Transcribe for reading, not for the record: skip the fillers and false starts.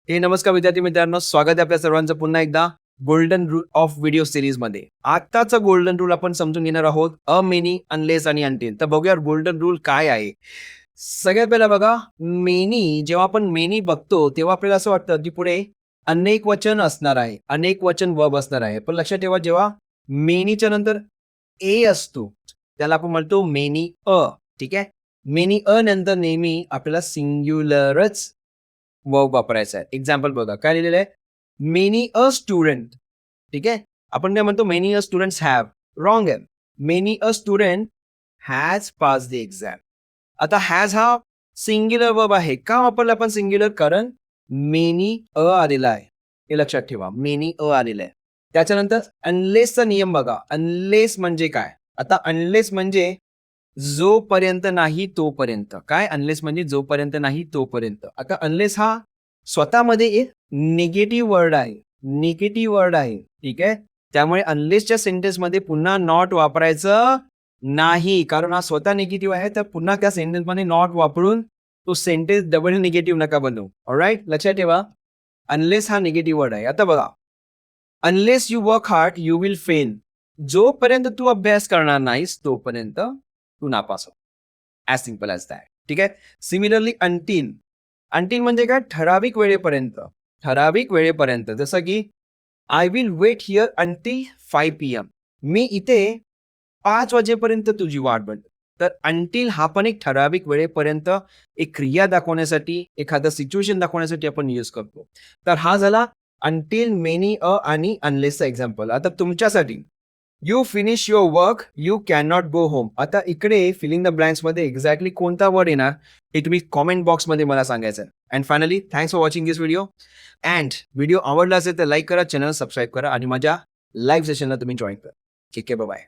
नमस्कार विद्यार्थी मित्रांनो, स्वागत आहे आपल्या सर्वांचं पुन्हा एकदा golden rule of video series मध्ये. आताचा गोल्डन रूल आपण समजून घेणार आहोत, अ मेनी, अनलेस आणि अनटिल. तर बघूया गोल्डन रूल काय आहे. सगळ्यात पहिला बघा, मेनी जेव्हा आपण मेनी बघतो तेव्हा आपल्याला असं वाटतं की पुढे अनेक वचन असणार आहे, अनेक वचन वर्ब असणार आहे. पण लक्षात ठेवा, जेव्हा मेनीच्या नंतर ए असतो त्याला आपण म्हणतो मेनी अ. ठीक आहे, मेनी अ नंतर नेहमी आपल्याला सिंग्युलरच वर्ब वापरायचा आहे. एक्झाम्पल बघा, काय लिहिलेलं आहे, मेनी अ स्टुडंट. ठीक आहे, आपण काय म्हणतो, many a students have. Wrong आहे. Many a student has pass the exam. आता हॅज हा सिंग्युलर वर्ब आहे. का वापरला आपण सिंग्युलर? कारण मेनी अ आलेला आहे. हे लक्षात ठेवा, मेनी अ आलेला आहे. त्याच्यानंतर अनलेसचा नियम बघा. अनलेस म्हणजे काय? आता अनलेस म्हणजे जोपर्यंत नाही तोपर्यंत. काय? अनलेस म्हणजे जोपर्यंत नाही तोपर्यंत. आता अनलेस हा स्वतःमध्ये एक निगेटिव्ह वर्ड आहे. निगेटिव्ह वर्ड आहे. ठीक आहे, त्यामुळे अनलेसच्या सेंटेन्समध्ये पुन्हा नॉट वापरायचं नाही, कारण हा स्वतः निगेटिव्ह आहे. तर पुन्हा त्या सेंटेन्समध्ये नॉट वापरून तो सेंटेन्स डबल निगेटिव्ह नका बनवू. ऑलराईट, लक्षात ठेवा, अनलेस हा निगेटिव्ह वर्ड आहे. आता बघा, unless you work hard you will fail. जोपर्यंत तू अभ्यास करणार नाहीस तोपर्यंत तू नापास हो. As simple as that. ठीक आहे. Similarly until. अनटिल म्हणजे काय? ठराविक वेळेपर्यंत. ठराविक वेळेपर्यंत. जसं की I will wait here until 5 PM. मी इथे 5 वाजेपर्यंत तुझी वाट बघतो. तर अंटिल हा पण एक ठराविक वेळेपर्यंत एक क्रिया दाखवण्यासाठी, एखादं सिच्युएशन दाखवण्यासाठी आपण यूज करतो. तर हा झाला अंटिल, मेनी, अ आणि अनलेसचा एक्झाम्पल. आता तुमच्यासाठी you finish your work you can not go home. आता इकडे फिलिंग द ब्लँक्स मध्ये एक्झॅक्टली कोणता वर्ड येणार हे तुम्ही कॉमेंट बॉक्समध्ये मला सांगायचं आहे. And finally, thanks for watching this video. And video आवडला असेल तर लाईक करा, चॅनल सबस्क्राईब करा आणि माझ्या लाईव्ह सेशनला तुम्ही जॉईन करा. ठीक आहे, बाय.